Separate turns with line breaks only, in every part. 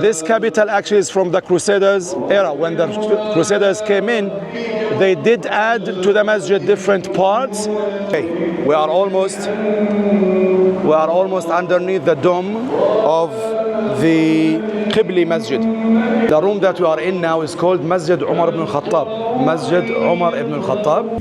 This capital actually is from the Crusaders era. When the Crusaders came in, they did add to the masjid different parts. Okay, we are almost underneath the dome of the Qibli Masjid. The room that we are in now is called Masjid Umar ibn al-Khattab. Masjid Umar ibn al-Khattab.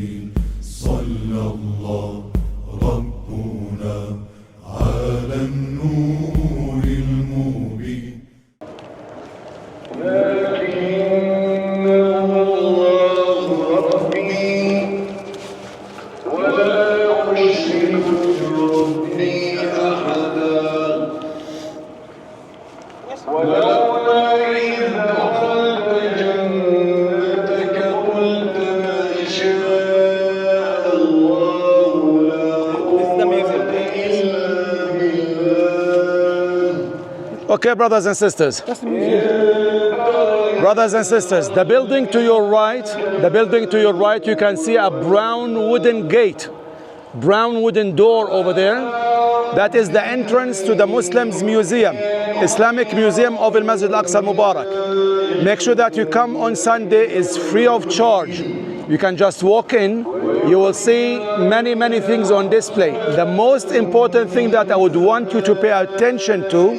Okay, brothers and sisters. Brothers and sisters, the building to your right, you can see a brown wooden gate, brown wooden door over there. That is the entrance to the Muslims Museum, Islamic Museum of Masjid Al-Aqsa Mubarak. Make sure that you come on Sunday, it's free of charge. You can just walk in, you will see many things on display. The most important thing that I would want you to pay attention to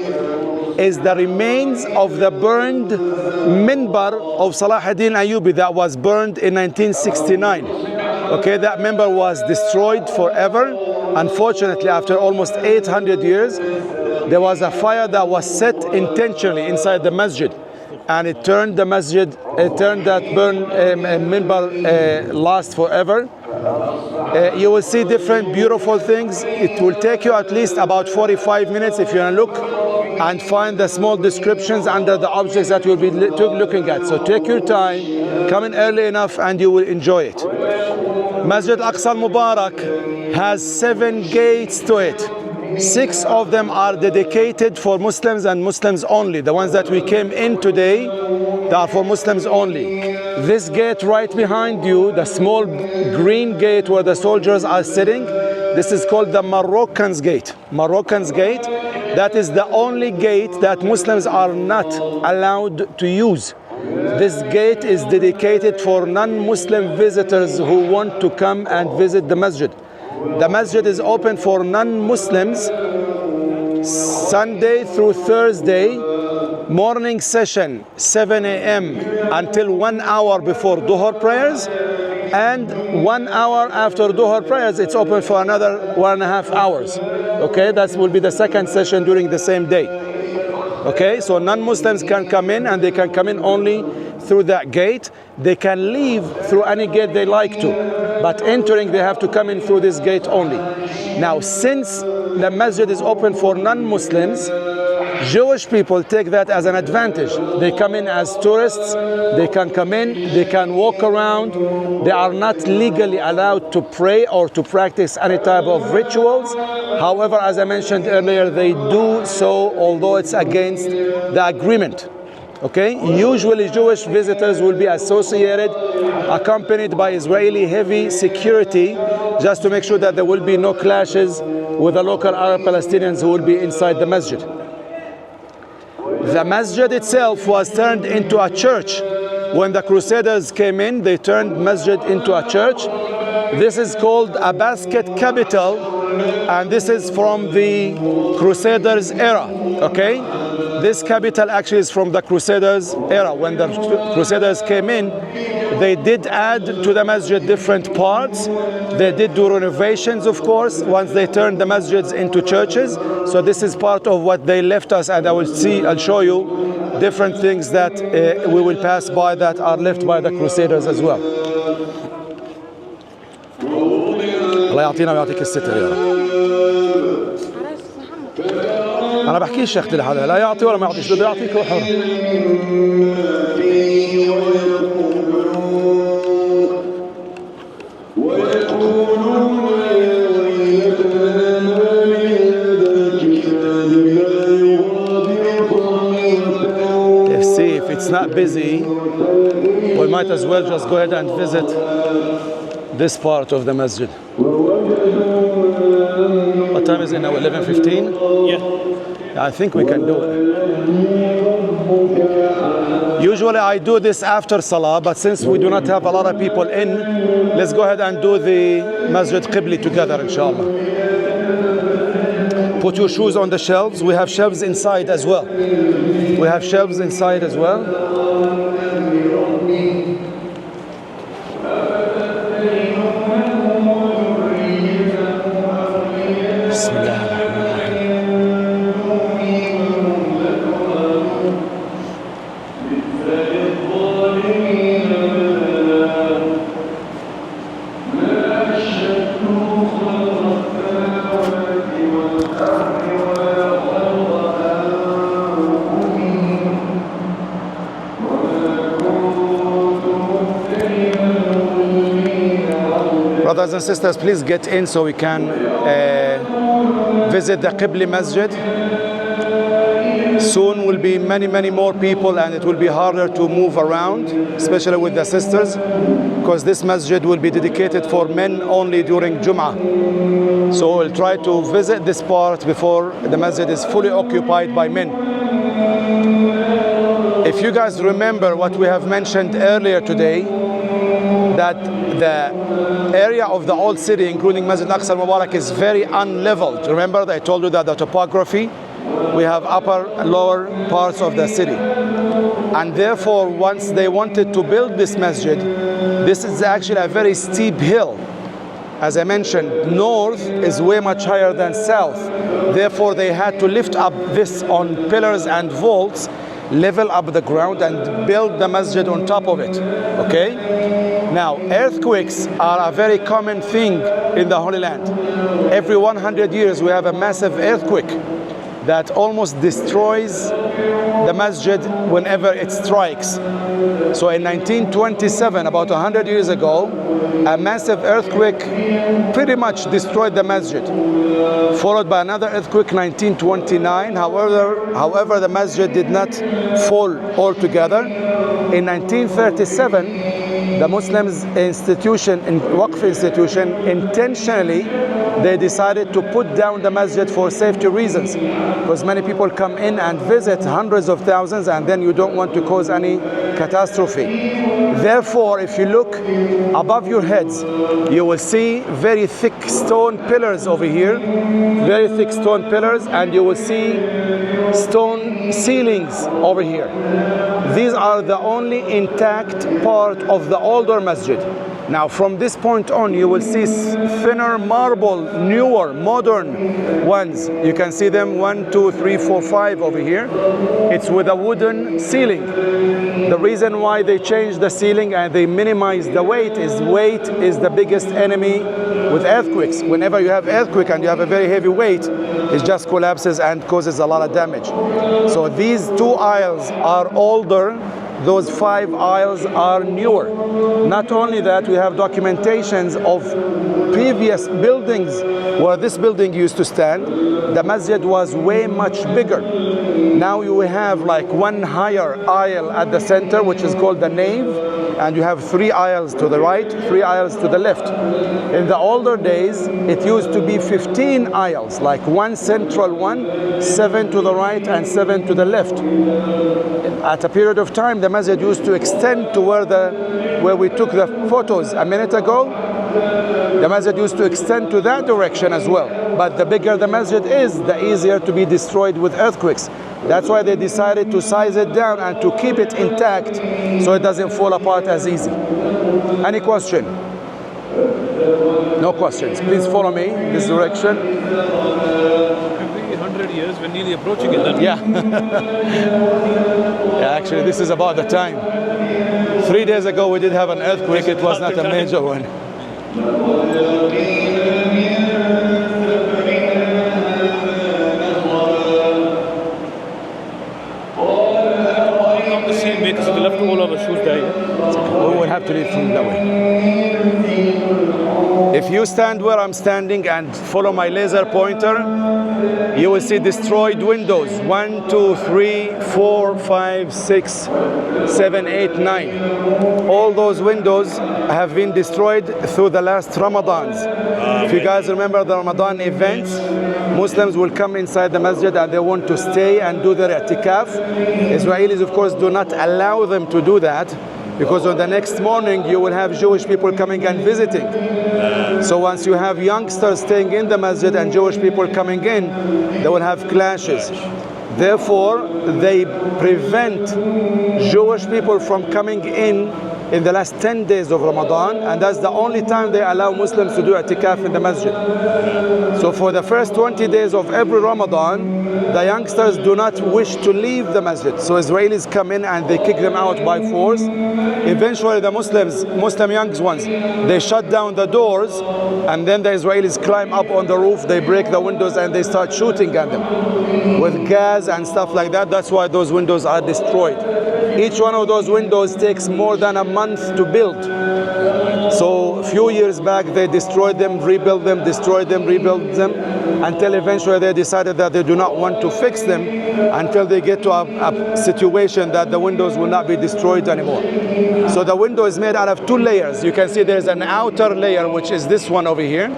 is the remains of the burned Mimbar of Salahuddin Ayyubi that was burned in 1969. Okay, that Mimbar was destroyed forever. Unfortunately, after almost 800 years, there was a fire that was set intentionally inside the masjid, and it turned the masjid, it turned that burned Mimbar last forever. You will see different beautiful things. It will take you at least about 45 minutes if you want to look and find the small descriptions under the objects that you'll be looking at. So take your time, come in early enough, and you will enjoy it. Masjid Al-Aqsa Mubarak has 7 gates to it. 6 of them are dedicated for Muslims and Muslims only. The ones that we came in today, they are for Muslims only. This gate right behind you, the small green gate where the soldiers are sitting, this is called the Moroccans Gate. Moroccans Gate, that is the only gate that Muslims are not allowed to use. This gate is dedicated for non-Muslim visitors who want to come and visit the masjid. The masjid is open for non-Muslims Sunday through Thursday, morning session 7 a.m. until 1 hour before Dhuhr prayers, and 1 hour after Dhuhr prayers it's open for another 1.5 hours. Okay, that will be the second session during the same day. Okay, so non-Muslims can come in, and they can come in only through that gate. They can leave through any gate they like to, but entering they have to come in through this gate only. Now, since the masjid is open for non-Muslims, Jewish people take that as an advantage. They come in as tourists, they can come in, they can walk around. They are not legally allowed to pray or to practice any type of rituals. However, as I mentioned earlier, they do so although it's against the agreement. Okay, usually Jewish visitors will be associated, accompanied by Israeli heavy security, just to make sure that there will be no clashes with the local Arab Palestinians who will be inside the masjid. The masjid itself was turned into a church. When the Crusaders came in, they turned masjid into a church. This is called a basket capital, and this is from the Crusaders era. Okay, this capital actually is from the Crusaders era. When the Crusaders came in, they did add to the masjid different parts. They did do renovations, of course, once they turned the masjids into churches. So this is part of what they left us, and I'll show you different things that we will pass by that are left by the Crusaders as well. الله يعطينا ويعطيك الستر يا رب. أنا بحكيش يا أختي لحدا، لا يعطي ولا ما يعطيش، بده يعطيك هو حر. See, if it's not busy, we might as well just go ahead and visit this part of the masjid. What time is it now? 11:15?
Yeah.
I think we can do it. Usually I do this after Salah, but since we do not have a lot of people in, let's go ahead and do the Masjid Qibli together, inshallah. Put your shoes on the shelves. We have shelves inside as well. We have shelves inside as well. Brothers and sisters, please get in so we can visit the Qibli Masjid. Soon will be many more people, and it will be harder to move around, especially with the sisters, because this masjid will be dedicated for men only during Jum'ah. So we'll try to visit this part before the masjid is fully occupied by men. If you guys remember what we have mentioned earlier today, that the area of the old city, including Masjid Al-Aqsa Mubarak, is very unleveled. Remember that I told you that the topography, we have upper and lower parts of the city. And therefore, once they wanted to build this masjid, this is actually a very steep hill. As I mentioned, north is way much higher than south. Therefore, they had to lift up this on pillars and vaults, level up the ground and build the masjid on top of it. Okay? Now, earthquakes are a very common thing in the Holy Land. Every 100 years we have a massive earthquake that almost destroys the masjid whenever it strikes. So in 1927, about 100 years ago, a massive earthquake pretty much destroyed the masjid, followed by another earthquake 1929. However, the masjid did not fall altogether. In 1937, the Muslims institution, Waqf institution, intentionally they decided to put down the masjid for safety reasons, because many people come in and visit, hundreds of thousands, and then you don't want to cause any catastrophe. Therefore, if you look above your heads, you will see very thick stone pillars over here, very thick stone pillars, and you will see stone ceilings over here. These are the only intact part of the older masjid. Now, from this point on, you will see thinner marble, newer, modern ones. You can see them 1, 2, 3, 4, 5 over here. It's with a wooden ceiling. The reason why they changed the ceiling and they minimize the weight is the biggest enemy with earthquakes. Whenever you have earthquake and you have a very heavy weight, it just collapses and causes a lot of damage. So these 2 aisles are older. Those 5 aisles are newer. Not only that, we have documentations of previous buildings where this building used to stand. The masjid was way much bigger. Now you have like one higher aisle at the center, which is called the nave, and you have 3 aisles to the right, 3 aisles to the left. In the older days, it used to be 15 aisles, like one central one, 7 to the right and 7 to the left. At a period of time, the masjid used to extend to where we took the photos a minute ago. The masjid used to extend to that direction as well. But the bigger the masjid is, the easier to be destroyed with earthquakes. That's why they decided to size it down and to keep it intact so it doesn't fall apart as easy. Any question? No questions. Please follow me in this direction.
100 years, we're nearly approaching it.
Yeah. Yeah, actually, this is about the time. 3 days ago, we did have an earthquake. It was not a major one.
Not the same way, because we left all our shoes there.
We will have to leave from that way. If you stand where I'm standing and follow my laser pointer, you will see destroyed windows. 1, 2, 3, 4, 5, 6, 7, 8, 9. All those windows have been destroyed through the last Ramadans. If you guys remember the Ramadan events, Muslims will come inside the masjid and they want to stay and do their i'tikaf. Israelis, of course, do not allow allow them to do that, because on the next morning you will have Jewish people coming and visiting. So once you have youngsters staying in the masjid and Jewish people coming in, they will have clashes. Therefore, they prevent Jewish people from coming in the last 10 days of Ramadan, and that's the only time they allow Muslims to do i'tikaf in the masjid. So for the first 20 days of every Ramadan, the youngsters do not wish to leave the masjid. So Israelis come in and they kick them out by force. Eventually the Muslim young ones, they shut down the doors, and then the Israelis climb up on the roof, they break the windows and they start shooting at them with gas and stuff like that. That's why those windows are destroyed. Each one of those windows takes more than a month to build. So a few years back they destroyed them, rebuilt them, destroyed them, rebuilt them, until eventually they decided that they do not want to fix them until they get to a situation that the windows will not be destroyed anymore. So the window is made out of two layers. You can see there's an outer layer, which is this one over here,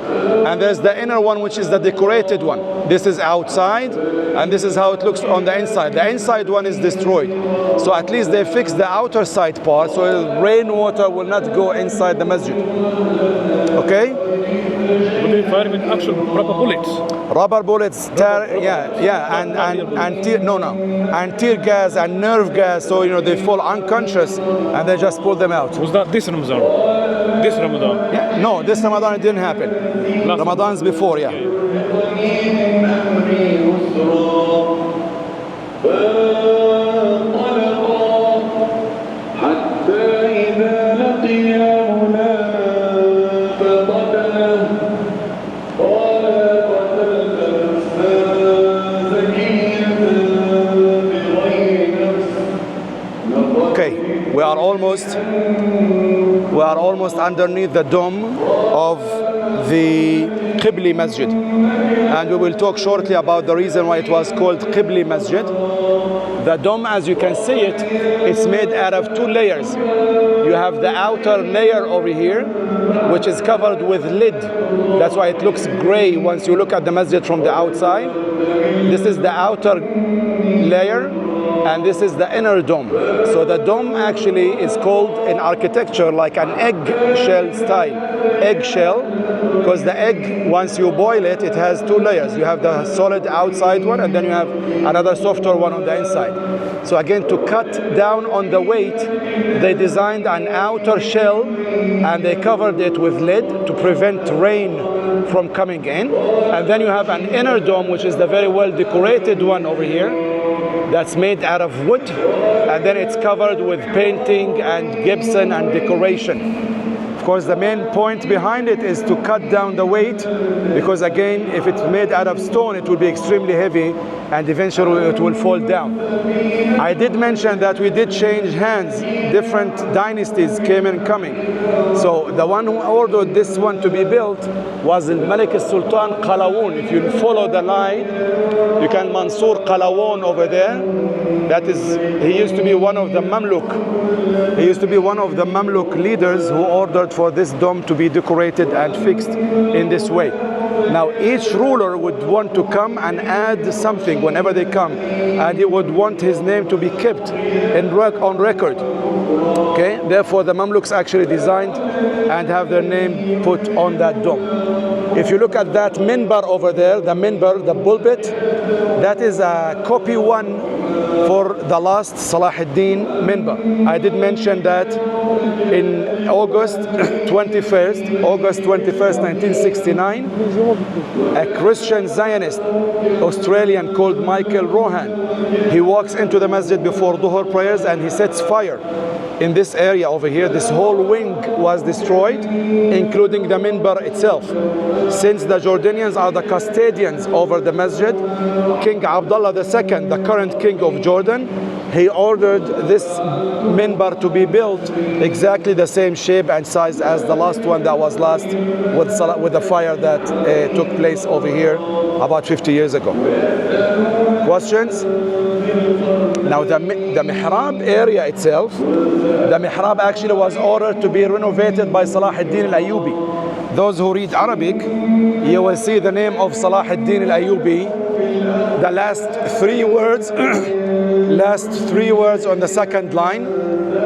and there's the inner one, which is the decorated one. This is outside, and this is how it looks on the inside. The inside one is destroyed. So at least they fixed the outer side part, so rainwater will not go inside the masjid. Okay?
But they fire with actual proper bullets.
Rubber bullets, and tear gas and nerve gas, so they fall unconscious and they just pull them out.
Was that this Ramadan? This Ramadan?
Yeah, no, this Ramadan it didn't happen. Ramadan's before, yeah. We are almost underneath the dome of the Qibli Masjid, and we will talk shortly about the reason why it was called Qibli Masjid. The dome, as you can see it's made out of two layers. You have the outer layer over here, which is covered with lid. That's why it looks gray once you look at the masjid from the outside. This is the outer layer, and this is the inner dome. So the dome actually is called in architecture like an eggshell style. Eggshell, because the egg, once you boil it, it has two layers. You have the solid outside one, and then you have another softer one on the inside. So again, to cut down on the weight, they designed an outer shell and they covered it with lid to prevent rain from coming in. And then you have an inner dome, which is the very well decorated one over here, that's made out of wood, and then it's covered with painting and gypsum and decoration. Of course, the main point behind it is to cut down the weight, because again, if it's made out of stone, it will be extremely heavy and eventually it will fall down. I did mention that we did change hands. Different dynasties came and coming. So the one who ordered this one to be built was Malik Sultan Qalawun. If you follow the line, you can Mansur Qalawun over there. That is, he used to be one of the Mamluk. He used to be one of the Mamluk leaders who ordered for this dome to be decorated and fixed in this way. Now each ruler would want to come and add something whenever they come, and he would want his name to be kept on record. Okay, therefore the Mamluks actually designed and have their name put on that dome. If you look at that Mimbar over there, the Mimbar, the pulpit, that is a copy one for the last Salahuddin Mimbar. I did mention that in August 21st, 1969, a Christian Zionist Australian called Michael Rohan, he walks into the masjid before Dhuhr prayers and he sets fire in this area over here. This whole wing was destroyed, including the Mimbar itself. Since the Jordanians are the custodians over the masjid, King Abdullah II, the current king of Jordan, he ordered this Mimbar to be built exactly the same shape and size as the last one that was lost with the fire that took place over here about 50 years ago. Questions? Now the Mihrab area itself, the Mihrab actually was ordered to be renovated by Salahuddin al-Ayyubi. Those who read Arabic, you will see the name of Salahuddin al-Ayyubi. The last three words, last three words on the second line,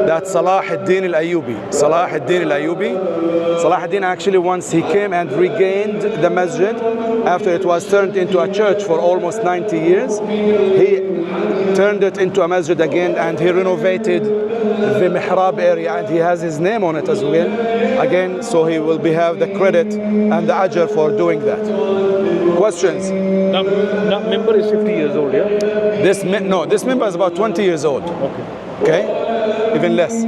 that's Salah ad-Din al-Ayyubi. Salah ad-Din al-Ayyubi. Salah ad-Din actually, once he came and regained the masjid after it was turned into a church for almost 90 years, he turned it into a masjid again, and he renovated the Mihrab area, and he has his name on it as well. Again, so he will have the credit and the ajr for doing that. Questions?
That Mimbar is 50 years old, yeah?
This Mimbar is about 20 years old. Okay? Even less.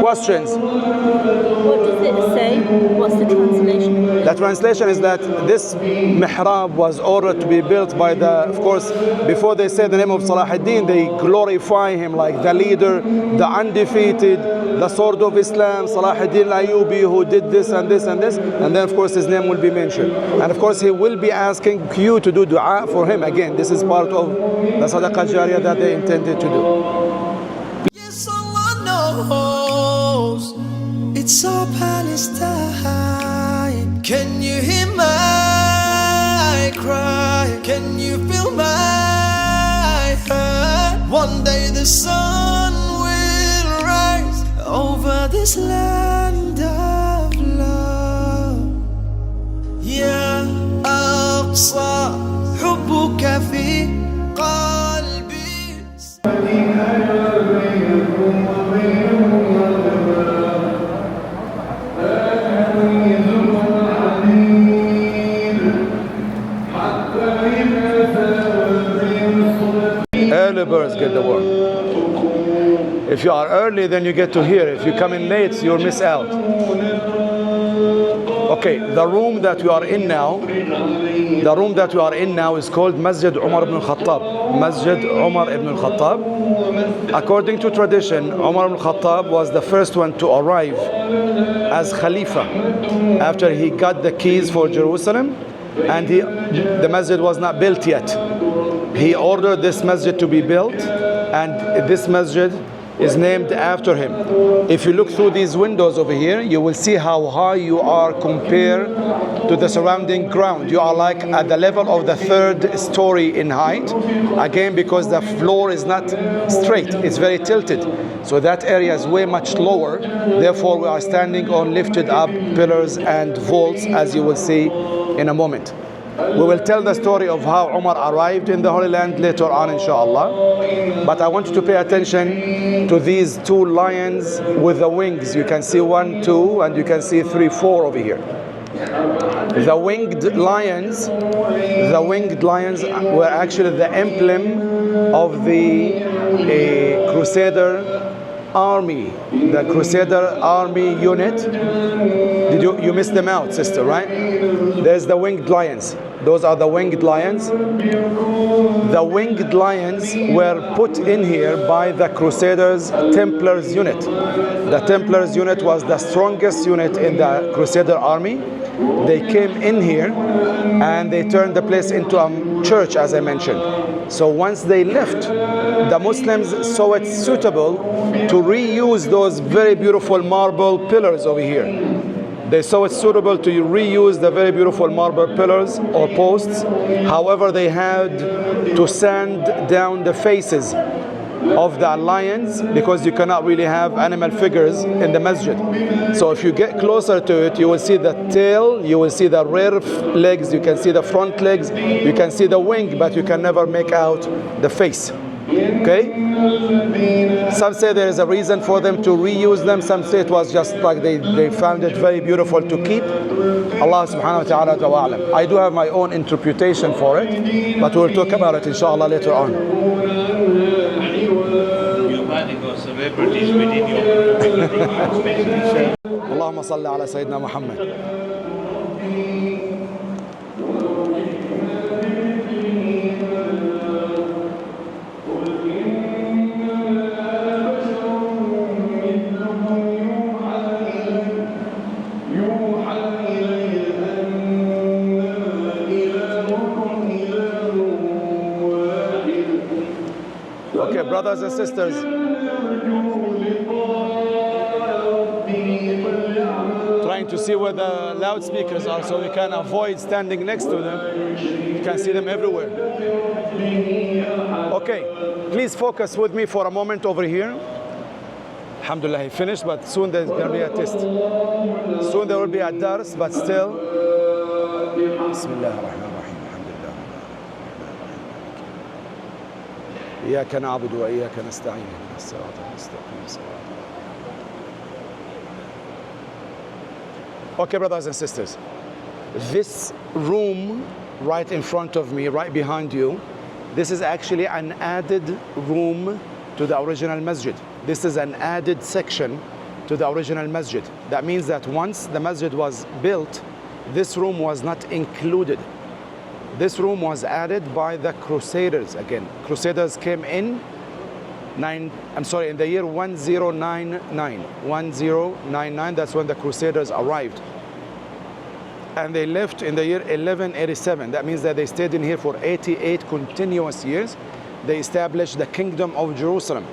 Questions?
What does it say? What's the translation?
The translation is that this mihrab was ordered to be built by of course, before they say the name of Salah ad-Din, they glorify him like the leader, the undefeated, the sword of Islam, Salah ad-Din al-Ayyubi, who did this and this and this, and then of course his name will be mentioned. And of course he will be asking you to do dua for him. Again, this is part of the sadaqah jariyah that they intended to do.
Yes, Allah knows it's all Palestine. Can you hear my cry? Can you feel my hurt? One day the sun will rise over this land of love. Ya Aqsa, hubbuka fi qalbi.
Early birds get the worm. If you are early, then you get to hear. If you come in late, you'll miss out. Okay, the room that we are in now, is called Masjid Umar ibn al-Khattab. Masjid Umar ibn al-Khattab. According to tradition, Umar ibn al-Khattab was the first one to arrive as Khalifa after he got the keys for Jerusalem, and the masjid was not built yet. He ordered this masjid to be built, and this masjid is named after him. If you look through these windows over here, you will see how high you are compared to the surrounding ground. You are like at the level of the third story in height. Again, because the floor is not straight, it's very tilted. So that area is way much lower. Therefore, we are standing on lifted up pillars and vaults, as you will see in a moment. We will tell the story of how Umar arrived in the Holy Land later on, inshallah. But I want you to pay attention to these two lions with the wings. You can see 1, 2, and you can see 3, 4 over here. The winged lions were actually the emblem of the Crusader army, the Crusader army unit. You missed them out, sister, right? There's the winged lions. Those are the winged lions. The winged lions were put in here by the Crusaders Templars unit. The Templars unit was the strongest unit in the Crusader army. They came in here and they turned the place into a church, as I mentioned. So once they left, the Muslims saw it suitable to reuse those very beautiful marble pillars over here. They saw it suitable to reuse the very beautiful marble pillars or posts. However, they had to sand down the faces of the lions because you cannot really have animal figures in the masjid. So if you get closer to it, you will see the tail, you will see the rear legs, you can see the front legs, you can see the wing, but you can never make out the face. Okay? Some say there is a reason for them to reuse them. Some say it was just like they found it very beautiful to keep. Allah subhanahu wa ta'ala ta'ala. I do have my own interpretation for it, but we'll talk about it inshallah later on. اللهم صل على سيدنا محمد. Okay, brothers and sisters, trying to see where the loudspeakers are so we can avoid standing next to them. You can see them everywhere. Okay, please focus with me for a moment over here. Alhamdulillah, he finished, but soon there's going to be a test. Soon there will be a dars, but still. Bismillah ar-Rahman ar-Rahim. Alhamdulillah. إياك نعبد وإياك نستعين. الصراط المستقيم. Okay, brothers and sisters. This room right in front of me, right behind you, this is actually an added room to the original masjid. This is an added section to the original masjid. That means that once the masjid was built, this room was not included. This room was added by the Crusaders again. Crusaders came in in the year 1099. 1099, that's when the Crusaders arrived. And they left in the year 1187. That means that they stayed in here for 88 continuous years. They established the Kingdom of Jerusalem.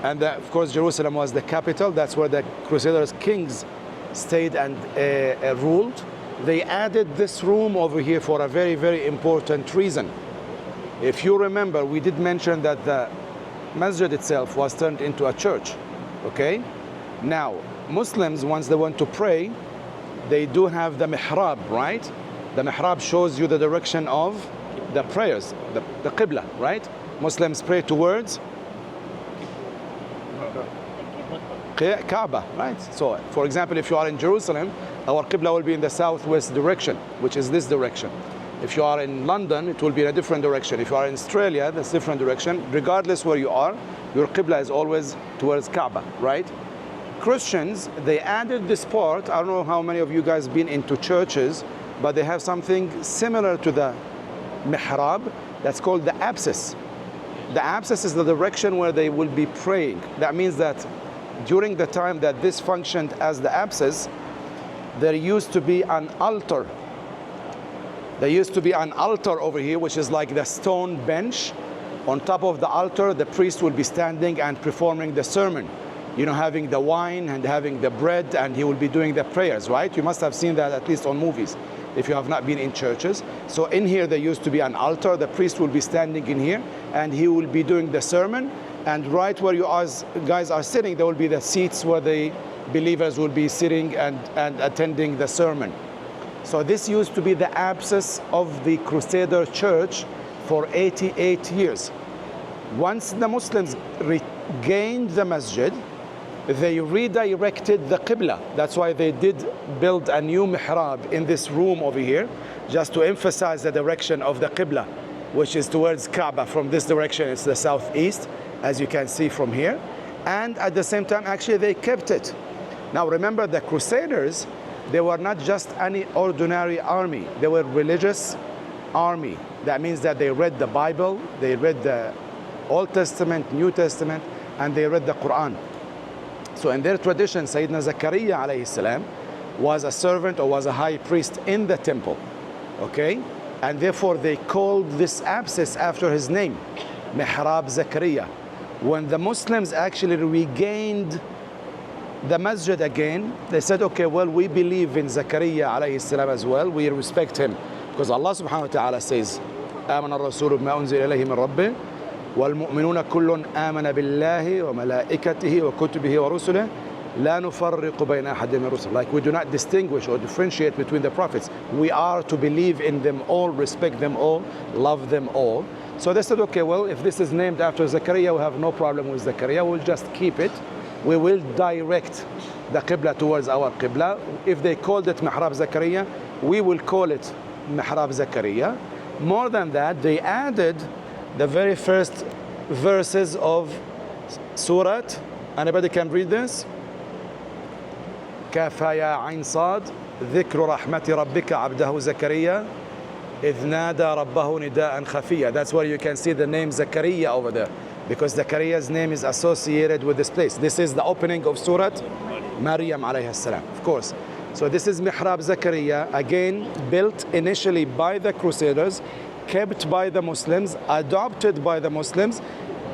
And of course, Jerusalem was the capital. That's where the Crusaders' kings stayed and ruled. They added this room over here for a very, very important reason. If you remember, we did mention that the masjid itself was turned into a church. Okay? Now, Muslims, once they want to pray, they do have the mihrab, right? The mihrab shows you the direction of the prayers, the qibla, right? Muslims pray towards Kaaba, right? So, for example, if you are in Jerusalem, our qibla will be in the southwest direction, which is this direction. If you are in London, it will be in a different direction. If you are in Australia, that's a different direction. Regardless where you are, your qibla is always towards Kaaba, right? Christians, they added this part. I don't know how many of you guys been into churches, but they have something similar to the mihrab that's called the apsis. The apsis is the direction where they will be praying. That means that during the time that this functioned as the apsis, there used to be an altar. There used to be an altar over here, which is like the stone bench. On top of the altar, the priest will be standing and performing the sermon. You know, having the wine and having the bread, and he will be doing the prayers, right? You must have seen that at least on movies, if you have not been in churches. So in here, there used to be an altar. The priest will be standing in here, and he will be doing the sermon. And right where you guys are sitting, there will be the seats where the believers will be sitting and attending the sermon. So this used to be the apsis of the Crusader church for 88 years. Once the Muslims regained the masjid, they redirected the qibla. That's why they did build a new mihrab in this room over here, just to emphasize the direction of the qibla, which is towards Kaaba. From this direction, it's the southeast, as you can see from here. And at the same time, actually, they kept it. Now, remember, the Crusaders, they were not just any ordinary army. They were religious army. That means that they read the Bible, they read the Old Testament, New Testament, and they read the Quran. So in their tradition, Sayyidina Zakariyya alayhi salam was a servant or was a high priest in the temple, okay? And therefore they called this apsis after his name, Mihrab-e-Zakariyya. When the Muslims actually regained the masjid again, they said, okay, well, we believe in Zakariyya alayhi salam as well. We respect him. Because Allah subhanahu wa ta'ala says, آمن الرسول بما أنزل إليه من ربه والمؤمنون كل آمن بالله وملائكته وكتبه ورسله لا نفرق بين أحد من الرسل. Like, we do not distinguish or differentiate between the prophets. We are to believe in them all, respect them all, love them all. So they said, okay, well, if this is named after Zakariyya, we have no problem with Zakariyya. We'll just keep it. We will direct the qibla towards our qibla. If they called it Mihrab-e-Zakariyya, we will call it Mihrab-e-Zakariyya. More than that, they added the very first verses of Surah. Anybody can read this? كافها يا عين صاد ذكر رحمة ربك عبده زكريا إذ نادى ربه نداء خفيا. That's where you can see the name Zakariyya over there, because Zakariya's name is associated with this place. This is the opening of Surah Maryam alayhi salam, of course. So this is Mihrab-e-Zakariyya, again built initially by the Crusaders, kept by the Muslims, adopted by the Muslims.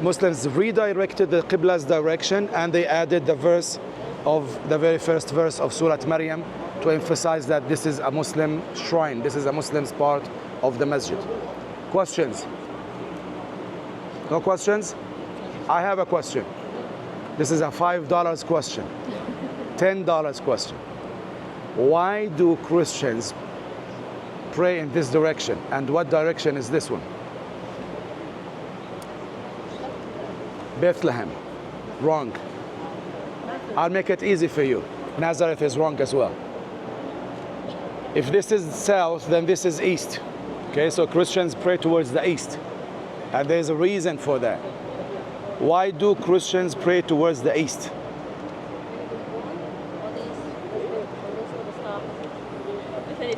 Muslims redirected the Qibla's direction, and they added the verse of the very first verse of Surah Maryam to emphasize that this is a Muslim shrine, this is a Muslim's part of the masjid. Questions? No questions? I have a question. This is a $5 question. $10 question. Why do Christians pray in this direction? And what direction is this one? Bethlehem. Wrong. I'll make it easy for you. Nazareth is wrong as well. If this is south, then this is east. Okay, so Christians pray towards the east. And there's a reason for that. Why do Christians pray towards the east?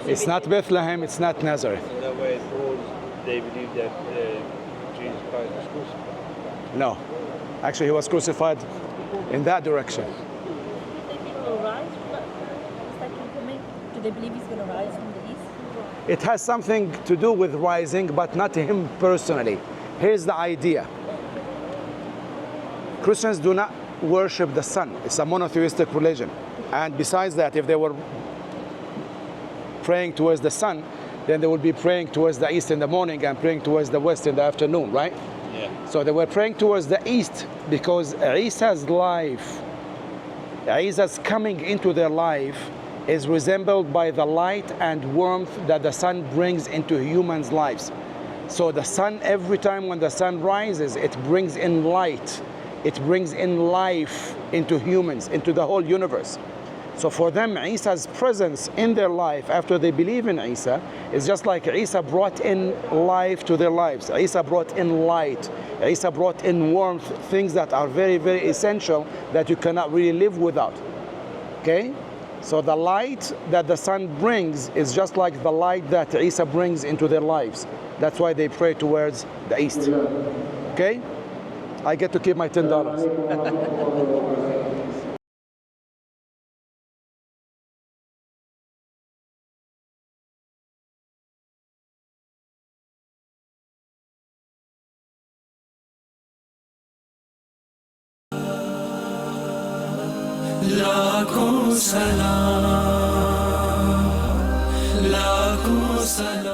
It's not Bethlehem, it's not Nazareth.
In that way, they believe that Jesus Christ was crucified.
No. Actually, he was crucified in that direction.
Do they think he'll rise from that second coming? Do they believe he's going to rise from the east?
It has something to do with rising, but not him personally. Here's the idea. Christians do not worship the sun. It's a monotheistic religion. And besides that, if they were praying towards the sun, then they would be praying towards the east in the morning and praying towards the west in the afternoon, right?
Yeah.
So they were praying towards the east because Isa's life, Isa's coming into their life is resembled by the light and warmth that the sun brings into humans' lives. So the sun, every time when the sun rises, it brings in light. It brings in life into humans, into the whole universe. So for them, Isa's presence in their life after they believe in Isa is just like Isa brought in life to their lives. Isa brought in light. Isa brought in warmth, things that are very, very essential that you cannot really live without. Okay? So the light that the sun brings is just like the light that Isa brings into their lives. That's why they pray towards the east. Okay? I get to keep my $10.
लाखों सलाम, लाखों सलाम।